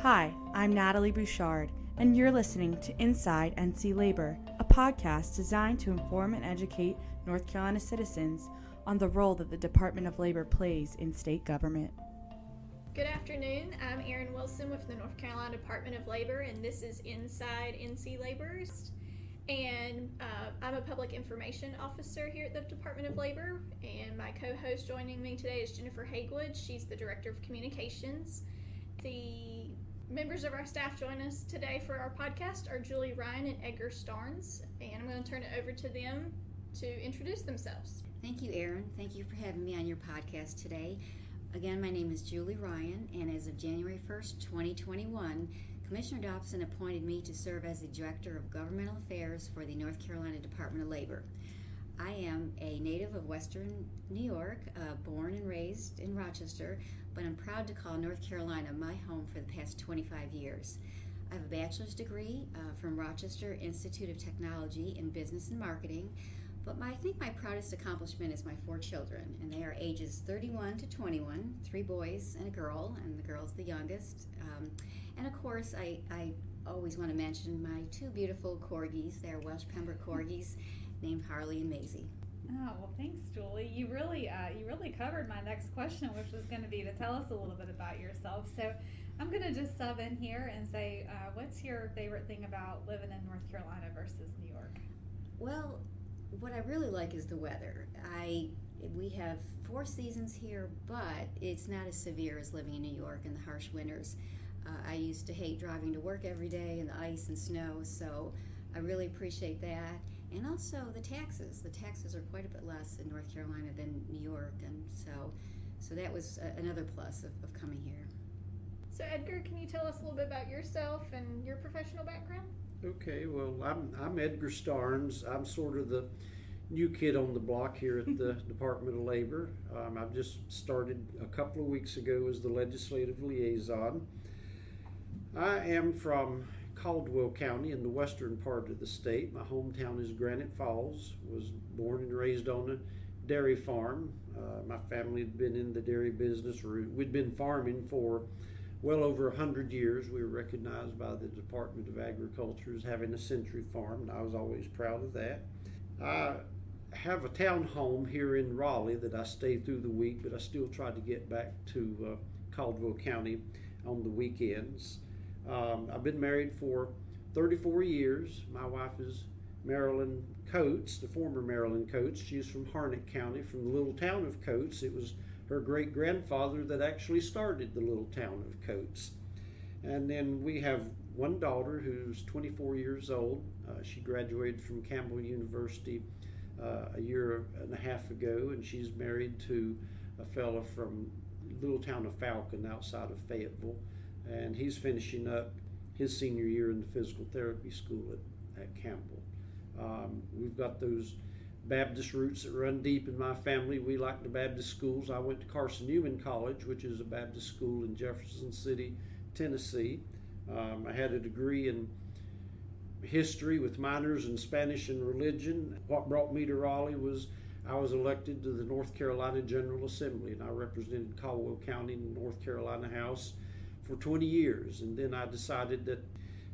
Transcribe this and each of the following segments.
Hi, I'm Natalie Bouchard, and you're listening to Inside NC Labor, a podcast designed to inform and educate North Carolina citizens on the role that the Department of Labor plays in state government. Good afternoon. I'm Erin Wilson with the North Carolina Department of Labor, and this is Inside NC Labor. And I'm a public information officer here at the Department of Labor, and my co-host joining me today is Jennifer Hagewood. She's the Director of Communications. The members of our staff join us today for our podcast are Julie Ryan and Edgar Starnes, and I'm going to turn it over to them to introduce themselves. Thank you, Erin. Thank you for having me on your podcast today. Again, my name is Julie Ryan, and as of January 1st, 2021, Commissioner Dobson appointed me to serve as the Director of Governmental Affairs for the North Carolina Department of Labor. I am a native of Western New York, born and raised in Rochester, but I'm proud to call North Carolina my home for the past 25 years. I have a bachelor's degree from Rochester Institute of Technology in Business and Marketing, but I think my proudest accomplishment is my 4 children, and they are ages 31 to 21, 3 boys and a girl, and the girl's the youngest. And of course, I always want to mention my 2 beautiful corgis. They're Welsh Pembroke corgis named Harley and Maisie. Oh, well, thanks, Julie. You really covered my next question, which was going to be to tell us a little bit about yourself. So I'm going to just sub in here and say, what's your favorite thing about living in North Carolina versus New York? Well, what I really like is the weather. We have 4 seasons here, but it's not as severe as living in New York in the harsh winters. I used to hate driving to work every day in the ice and snow, so I really appreciate that. And also the taxes. The taxes are quite a bit less in North Carolina than New York, and so that was another plus of coming here. So Edgar, can you tell us a little bit about yourself and your professional background? Okay, well, I'm Edgar Starnes. I'm sort of the new kid on the block here at the Department of Labor. I've just started a couple of weeks ago as the legislative liaison. I am from Caldwell County in the western part of the state. My hometown is Granite Falls. Was born and raised on a dairy farm. My family had been in the dairy business, or we'd been farming for well over 100 years. We were recognized by the Department of Agriculture as having a century farm, and I was always proud of that. I have a town home here in Raleigh that I stay through the week, but I still try to get back to Caldwell County on the weekends. I've been married for 34 years. My wife is Marilyn Coates, the former Marilyn Coates. She's from Harnett County, from the little town of Coates. It was her great-grandfather that actually started the little town of Coates. And then we have one daughter who's 24 years old. She graduated from Campbell University a year and a half ago, and she's married to a fellow from the little town of Falcon outside of Fayetteville. And he's finishing up his senior year in the physical therapy school at Campbell. We've got those Baptist roots that run deep in my family. We like the Baptist schools. I went to Carson Newman College, which is a Baptist school in Jefferson City, Tennessee. I had a degree in history with minors in Spanish and religion. What brought me to Raleigh was I was elected to the North Carolina General Assembly, and I represented Caldwell County in the North Carolina House for 20 years. And then I decided that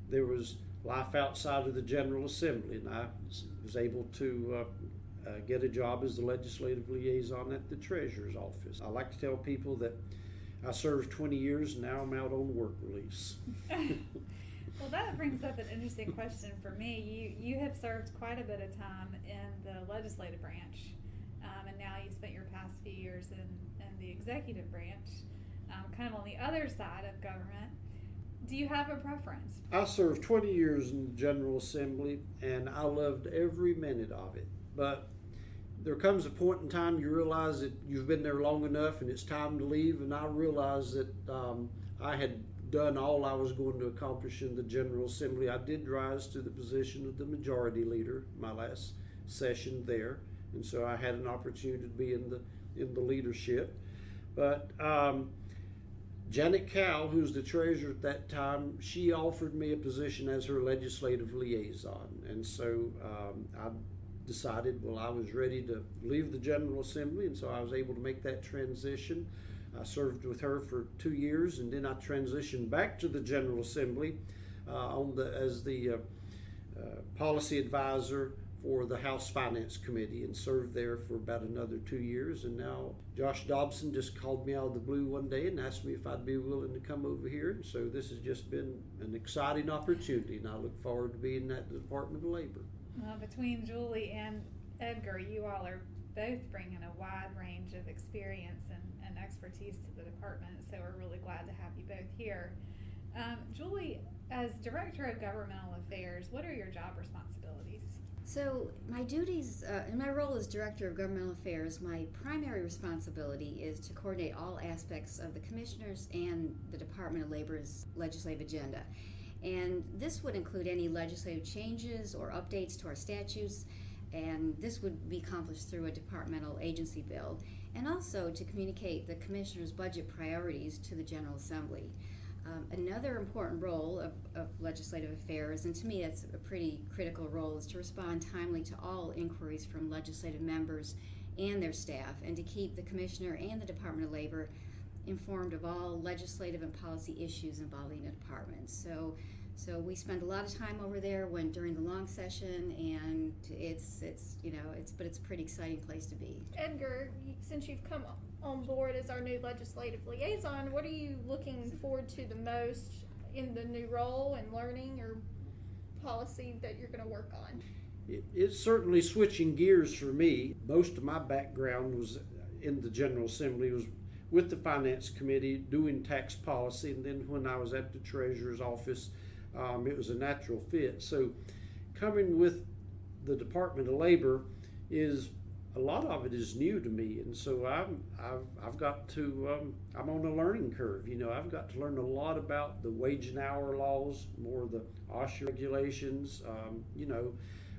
there was life outside of the General Assembly, and I was able to get a job as the legislative liaison at the Treasurer's office. I like to tell people that I served 20 years and now I'm out on work release. Well, that brings up an interesting question for me. You have served quite a bit of time in the legislative branch, and now you spent your past few years in the executive branch, kind of on the other side of government. Do you have a preference? I served 20 years in the General Assembly, and I loved every minute of it. But there comes a point in time you realize that you've been there long enough and it's time to leave, and I realized that I had done all I was going to accomplish in the General Assembly. I did rise to the position of the majority leader my last session there, and so I had an opportunity to be in the leadership. But Janet Cowell, who's the treasurer at that time, she offered me a position as her legislative liaison, and so I decided, well, I was ready to leave the General Assembly, and so I was able to make that transition. I served with her for 2 years, and then I transitioned back to the General Assembly as the policy advisor for the House Finance Committee, and served there for about another 2 years. And now Josh Dobson just called me out of the blue one day and asked me if I'd be willing to come over here. And so this has just been an exciting opportunity, and I look forward to being at the Department of Labor. Well, between Julie and Edgar, you all are both bringing a wide range of experience and expertise to the department, so we're really glad to have you both here. Julie, as Director of Governmental Affairs, what are your job responsibilities? So my duties, in my role as Director of Governmental Affairs, my primary responsibility is to coordinate all aspects of the Commissioners and the Department of Labor's legislative agenda. And this would include any legislative changes or updates to our statutes, and this would be accomplished through a departmental agency bill, and also to communicate the Commissioner's budget priorities to the General Assembly. Another important role of legislative affairs, and to me that's a pretty critical role, is to respond timely to all inquiries from legislative members and their staff, and to keep the Commissioner and the Department of Labor informed of all legislative and policy issues involving the department. So we spend a lot of time over there during the long session, and it's a pretty exciting place to be. Edgar, since you've come on board as our new legislative liaison, what are you looking forward to the most in the new role and learning or policy that you're going to work on? It's certainly switching gears for me. Most of my background was in the General Assembly, was with the Finance Committee doing tax policy, and then when I was at the Treasurer's office, it was a natural fit. So coming with the Department of Labor a lot of it is new to me, and so I've got to I'm on a learning curve. I've got to learn a lot about the wage and hour laws, more of the OSHA regulations.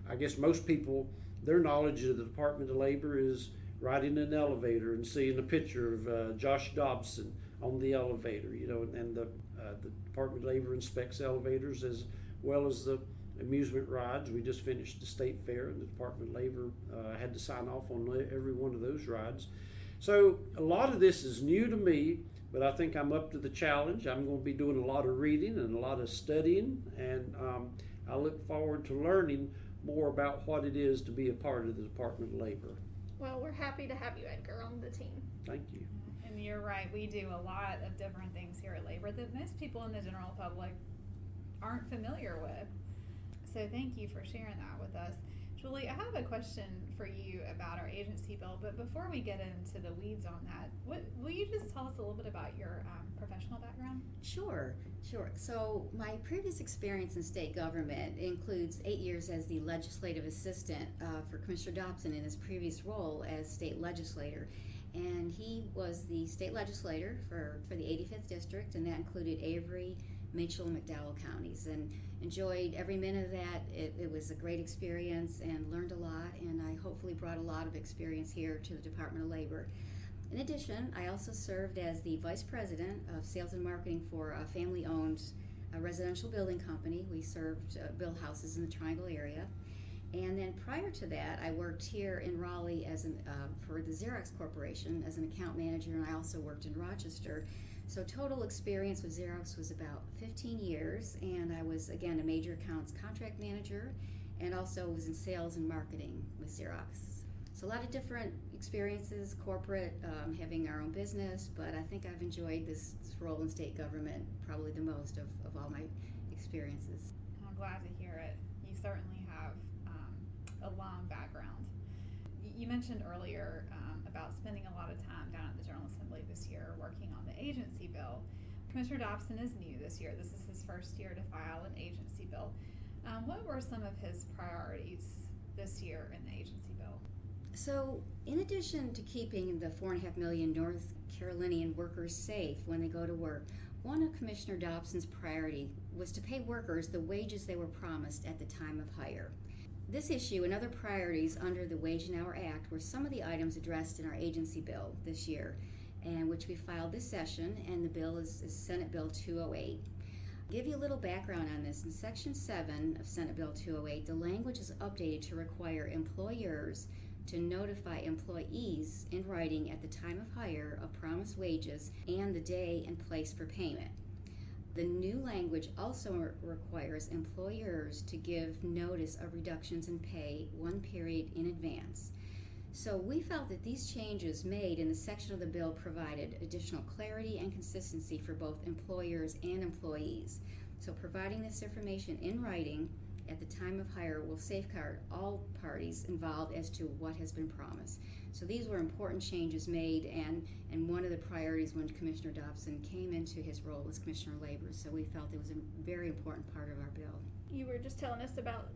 I guess most people, their knowledge of the Department of Labor is riding an elevator and seeing a picture of Josh Dobson on the elevator. And the Department of Labor inspects elevators as well as the amusement rides. We just finished the state fair, and the Department of Labor had to sign off on every one of those rides. So a lot of this is new to me, but I think I'm up to the challenge. I'm going to be doing a lot of reading and a lot of studying, and I look forward to learning more about what it is to be a part of the Department of Labor. Well, we're happy to have you, Edgar, on the team. Thank you. And you're right, we do a lot of different things here at Labor that most people in the general public aren't familiar with. So thank you for sharing that with us. Julie, I have a question for you about our agency bill, but before we get into the weeds on that, will you just tell us a little bit about your professional background? Sure. So my previous experience in state government includes 8 years as the legislative assistant for Commissioner Dobson in his previous role as state legislator. And he was the state legislator for the 85th district, and that included Avery, Mitchell, and McDowell counties, and enjoyed every minute of that. It was a great experience and learned a lot, and I hopefully brought a lot of experience here to the Department of Labor. In addition, I also served as the vice president of sales and marketing for a family-owned residential building company. We served build houses in the Triangle area. And then prior to that, I worked here in Raleigh for the Xerox Corporation as an account manager, and I also worked in Rochester. So total experience with Xerox was about 15 years, and I was, again, a major accounts contract manager, and also was in sales and marketing with Xerox. So a lot of different experiences, corporate, having our own business, but I think I've enjoyed this role in state government probably the most of all my experiences. I'm glad to hear it. You certainly have a long background. You mentioned earlier about spending a lot of time down at the General Assembly this year working on the agency bill. Commissioner Dobson is new this year. This is his first year to file an agency bill. What were some of his priorities this year in the agency bill? So, in addition to keeping the 4.5 million North Carolinian workers safe when they go to work, one of Commissioner Dobson's priority was to pay workers the wages they were promised at the time of hire. This issue and other priorities under the Wage and Hour Act were some of the items addressed in our agency bill this year, and which we filed this session, and the bill is Senate Bill 208. I'll give you a little background on this. In Section 7 of Senate Bill 208, the language is updated to require employers to notify employees in writing at the time of hire of promised wages and the day and place for payment. The new language also requires employers to give notice of reductions in pay 1 period in advance. So we felt that these changes made in the section of the bill provided additional clarity and consistency for both employers and employees. So providing this information in writing at the time of hire will safeguard all parties involved as to what has been promised. So these were important changes made, and one of the priorities when Commissioner Dobson came into his role was Commissioner of Labor, so we felt it was a very important part of our bill. You were just telling us about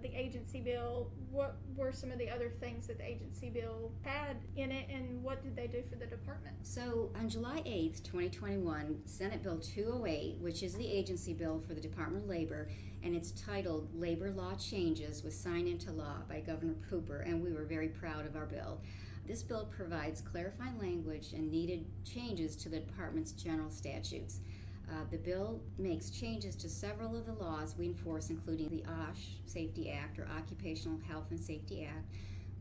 the agency bill. What were some of the other things that the agency bill had in it, and what did they do for the department? So on July 8th, 2021, Senate Bill 208, which is the agency bill for the Department of Labor, and it's titled Labor Law Changes, was signed into law by Governor Cooper, and we were very proud of our bill. This bill provides clarifying language and needed changes to the department's general statutes. The bill makes changes to several of the laws we enforce, including the OSH Safety Act, or Occupational Health and Safety Act,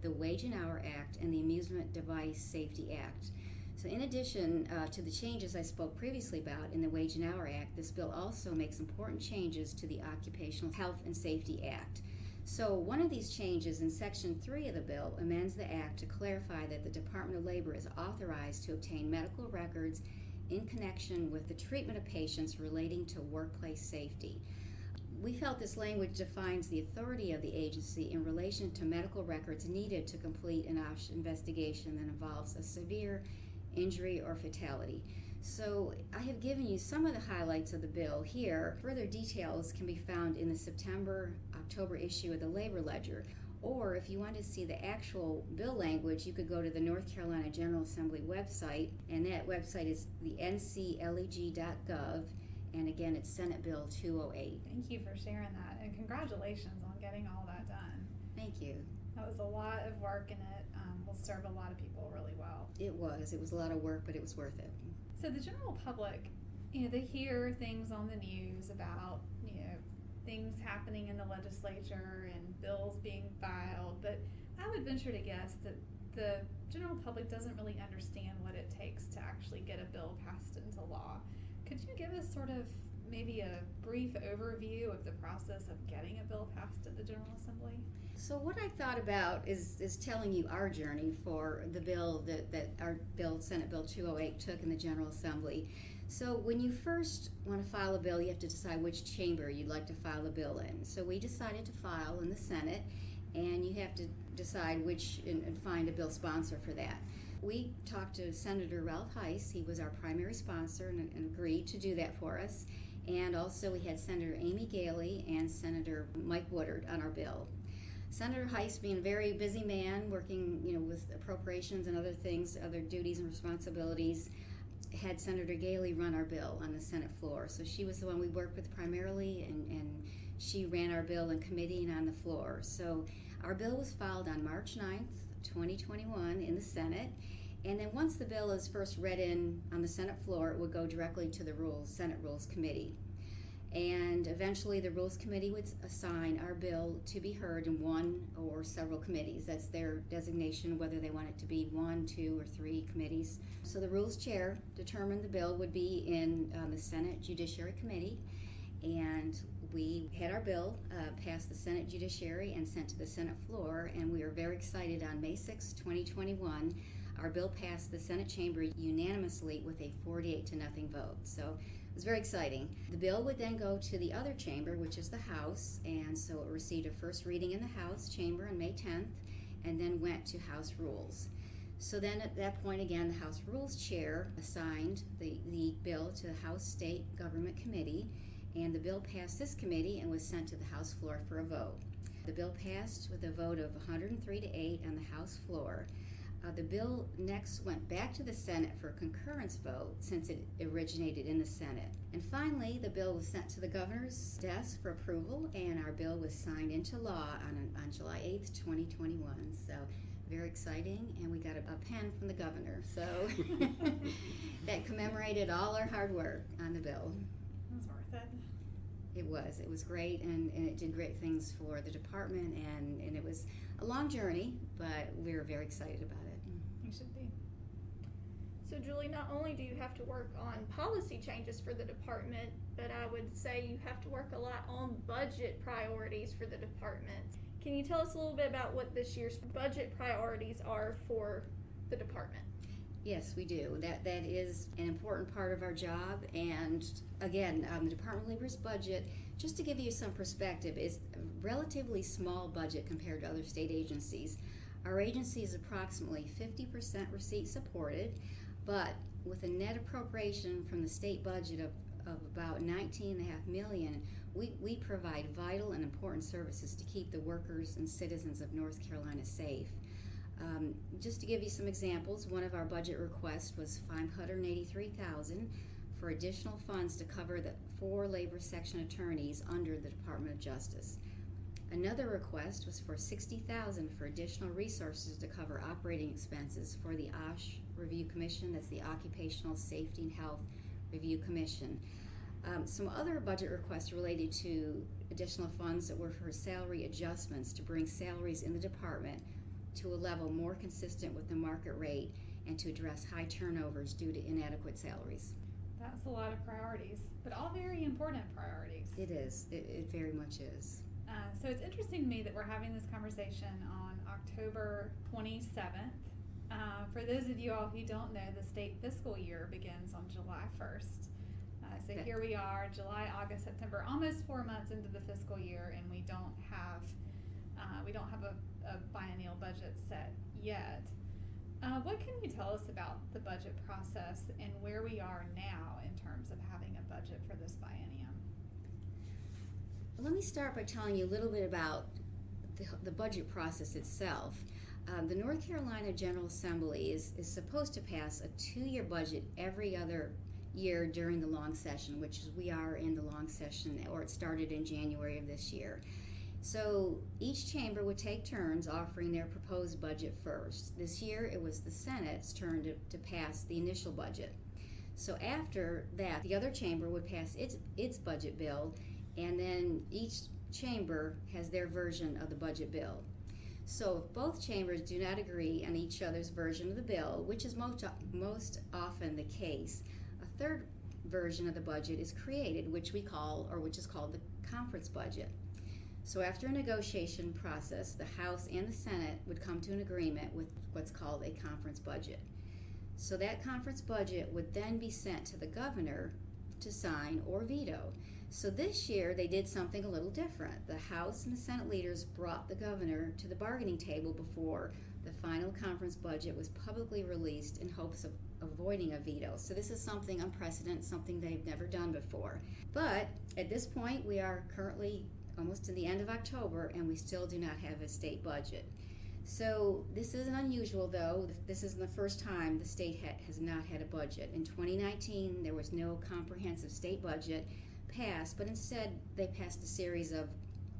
the Wage and Hour Act, and the Amusement Device Safety Act. So in addition to the changes I spoke previously about in the Wage and Hour Act, this bill also makes important changes to the Occupational Health and Safety Act. So one of these changes in Section 3 of the bill amends the Act to clarify that the Department of Labor is authorized to obtain medical records in connection with the treatment of patients relating to workplace safety. We felt this language defines the authority of the agency in relation to medical records needed to complete an OSH investigation that involves a severe injury or fatality. So I have given you some of the highlights of the bill here. Further details can be found in the September-October issue of the Labor Ledger. Or if you want to see the actual bill language, you could go to the North Carolina General Assembly website, and that website is the ncleg.gov, and again, it's Senate Bill 208. Thank you for sharing that, and congratulations on getting all that done. Thank you. That was a lot of work, and it will serve a lot of people really well. It was a lot of work, but it was worth it. So the general public, they hear things on the news about, things happening in the legislature and bills being filed, but I would venture to guess that the general public doesn't really understand what it takes to actually get a bill passed into law. Could you give us sort of maybe a brief overview of the process of getting a bill passed at the General Assembly? So what I thought about is telling you our journey for the bill that our bill, Senate Bill 208, took in the General Assembly. So when you first want to file a bill, you have to decide which chamber you'd like to file a bill in. So we decided to file in the Senate, and you have to decide which and find a bill sponsor for that. We talked to Senator Ralph Heiss. He was our primary sponsor and agreed to do that for us. And also we had Senator Amy Galey and Senator Mike Woodard on our bill. Senator Heiss, being a very busy man, working with appropriations and other things, other duties and responsibilities, had Senator Galey run our bill on the Senate floor. So she was the one we worked with primarily, and she ran our bill in committee and on the floor. So our bill was filed on March 9th, 2021 in the Senate. And then once the bill is first read in on the Senate floor, it would go directly to the Senate Rules Committee. And eventually the Rules Committee would assign our bill to be heard in one or several committees. That's their designation, whether they want it to be 1, 2, or 3 committees. So the Rules Chair determined the bill would be in the Senate Judiciary Committee, and we had our bill pass the Senate Judiciary and sent to the Senate floor, and we were very excited on May 6, 2021. Our bill passed the Senate chamber unanimously with a 48-0 vote. So it was very exciting. The bill would then go to the other chamber, which is the House, and so it received a first reading in the House chamber on May 10th, and then went to House Rules. So then at that point again, the House Rules Chair assigned the bill to the House State Government Committee, and the bill passed this committee and was sent to the House floor for a vote. The bill passed with a vote of 103-8 on the House floor. The bill next went back to the Senate for a concurrence vote since it originated in the Senate. And finally, the bill was sent to the governor's desk for approval, and our bill was signed into law on July 8th, 2021. So very exciting, and we got a pen from the governor. So that commemorated all our hard work on the bill. It was worth it. It was great, and it did great things for the department, and it was a long journey, but we're very excited about it. You should be. So Julie, not only do you have to work on policy changes for the department, but I would say you have to work a lot on budget priorities for the department. Can you tell us a little bit about what this year's budget priorities are for the department? Yes, we do. That is an important part of our job. And again, the Department of Labor's budget, just to give you some perspective, is a relatively small budget compared to other state agencies. Our agency is approximately 50% receipt supported, but with a net appropriation from the state budget of about $19.5 million, we provide vital and important services to keep the workers and citizens of North Carolina safe. Just to give you some examples, one of our budget requests was $583,000 for additional funds to cover the 4 labor section attorneys under the Department of Justice. Another request was for $60,000 for additional resources to cover operating expenses for the OSH Review Commission, that's the Occupational Safety and Health Review Commission. Some other budget requests related to additional funds that were for salary adjustments to bring salaries in the department to a level more consistent with the market rate and to address high turnovers due to inadequate salaries. That's a lot of priorities, but all very important priorities. It is. It very much is. So it's interesting to me that we're having this conversation on October 27th. For those of you all who don't know, the state fiscal year begins on July 1st. So here we are, July, August, September, almost 4 months into the fiscal year, and we don't have a biennial budget set yet. What can you tell us about the budget process and where we are now in terms of having a budget for this biennium? Let me start by telling you a little bit about the budget process itself. The North Carolina General Assembly is supposed to pass a 2-year budget every other year during the long session, which is we are in the long session, or it started in January of this year. So each chamber would take turns offering their proposed budget first. This year it was the Senate's turn to pass the initial budget. So after that, the other chamber would pass its budget bill, and then each chamber has their version of the budget bill. So if both chambers do not agree on each other's version of the bill, which is most often the case, a third version of the budget is created, which is called the conference budget. So after a negotiation process, the House and the Senate would come to an agreement with what's called a conference budget. So that conference budget would then be sent to the governor to sign or veto. So this year they did something a little different. The House and the Senate leaders brought the governor to the bargaining table before the final conference budget was publicly released in hopes of avoiding a veto. So this is something unprecedented, something they've never done before. But at this point, we are currently almost to the end of October, and we still do not have a state budget. So this isn't unusual, though. This isn't the first time the state has not had a budget. In 2019, there was no comprehensive state budget passed, but instead they passed a series of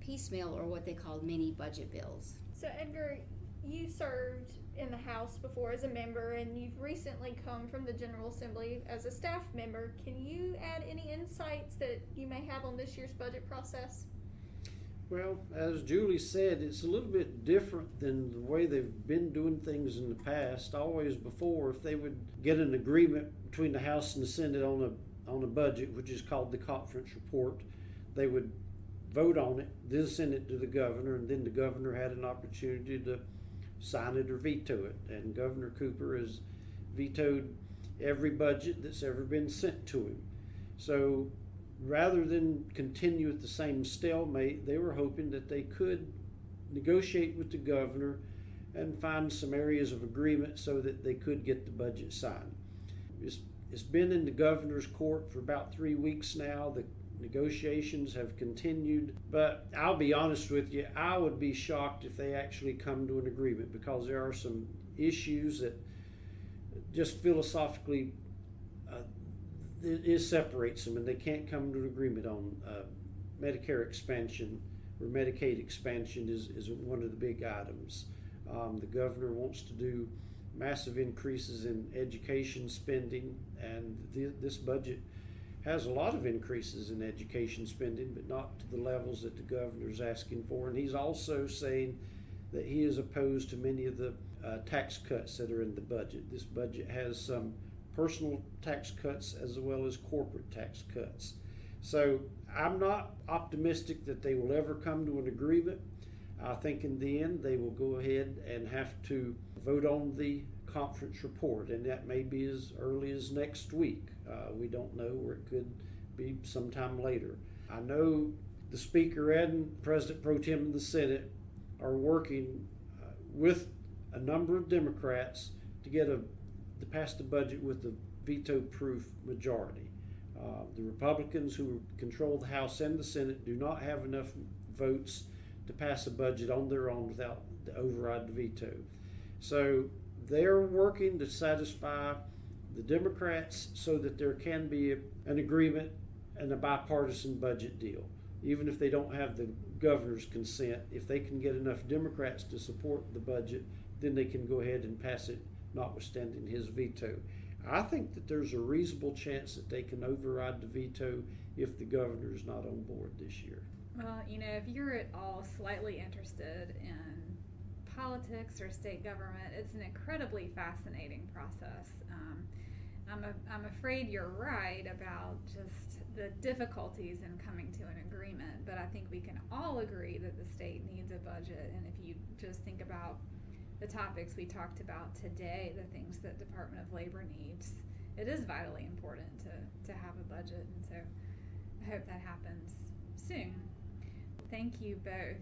piecemeal, or what they called mini budget bills. So Edgar, you served in the House before as a member, and you've recently come from the General Assembly as a staff member. Can you add any insights that you may have on this year's budget process? Well, as Julie said, it's a little bit different than the way they've been doing things in the past. Always before, if they would get an agreement between the House and the Senate on a budget, which is called the conference report, they would vote on it, then send it to the governor, and then the governor had an opportunity to sign it or veto it. And Governor Cooper has vetoed every budget that's ever been sent to him. So rather than continue at the same stalemate, they were hoping that they could negotiate with the governor and find some areas of agreement so that they could get the budget signed. It's been in the governor's court for about 3 weeks now. The negotiations have continued, but I'll be honest with you, I would be shocked if they actually come to an agreement, because there are some issues that just philosophically it separates them, and they can't come to an agreement on Medicare expansion, or Medicaid expansion is one of the big items. The governor wants to do massive increases in education spending, and this budget has a lot of increases in education spending, but not to the levels that the governor's asking for. And he's also saying that he is opposed to many of the tax cuts that are in the budget. This budget has some personal tax cuts as well as corporate tax cuts. So I'm not optimistic that they will ever come to an agreement. I think in the end they will go ahead and have to vote on the conference report, and that may be as early as next week. We don't know, or it could be sometime later. I know the Speaker and President Pro Tem of the Senate are working with a number of Democrats to to pass the budget with a veto-proof majority. The Republicans who control the House and the Senate do not have enough votes to pass a budget on their own without the override veto. So they're working to satisfy the Democrats so that there can be an agreement and a bipartisan budget deal. Even if they don't have the governor's consent, if they can get enough Democrats to support the budget, then they can go ahead and pass it, notwithstanding his veto. I think that there's a reasonable chance that they can override the veto if the governor is not on board this year. Well, if you're at all slightly interested in politics or state government, it's an incredibly fascinating process. I'm afraid you're right about just the difficulties in coming to an agreement, but I think we can all agree that the state needs a budget. And if you just think about the topics we talked about today, the things that Department of Labor needs, it is vitally important to have a budget. And so I hope that happens soon. Thank you both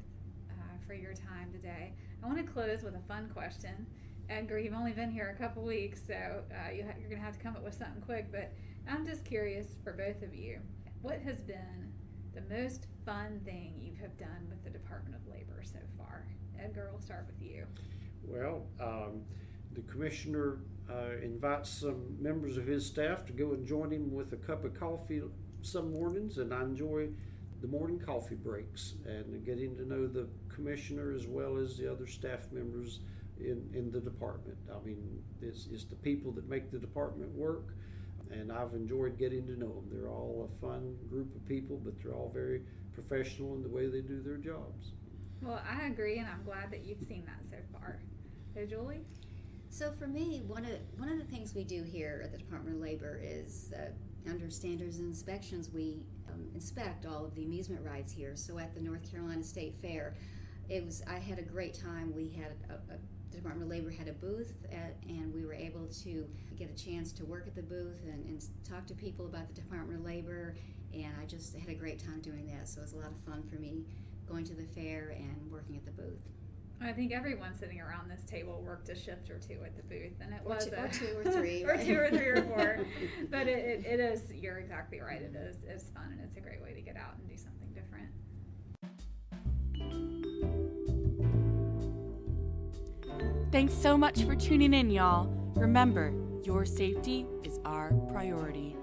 for your time today. I want to close with a fun question. Edgar, you've only been here a couple weeks, so you're going to have to come up with something quick, but I'm just curious for both of you. What has been the most fun thing you have done with the Department of Labor so far? Edgar, we'll start with you. Well, the commissioner invites some members of his staff to go and join him with a cup of coffee some mornings, and I enjoy the morning coffee breaks and getting to know the commissioner as well as the other staff members in the department. I mean, it's the people that make the department work, and I've enjoyed getting to know them. They're all a fun group of people, but they're all very professional in the way they do their jobs. Well, I agree, and I'm glad that you've seen that so far. So, Julie? So for me, one of the things we do here at the Department of Labor is under standards and inspections, we inspect all of the amusement rides here. So at the North Carolina State Fair, I had a great time. We had the Department of Labor had a booth, and we were able to get a chance to work at the booth and talk to people about the Department of Labor, and I just had a great time doing that. So it was a lot of fun for me going to the fair and working at the booth. I think everyone sitting around this table worked a shift or two at the booth, and it was or two or three, or 2 or 3 or 4. But it is, you're exactly right. It's fun, and it's a great way to get out and do something different. Thanks so much for tuning in, y'all. Remember, your safety is our priority.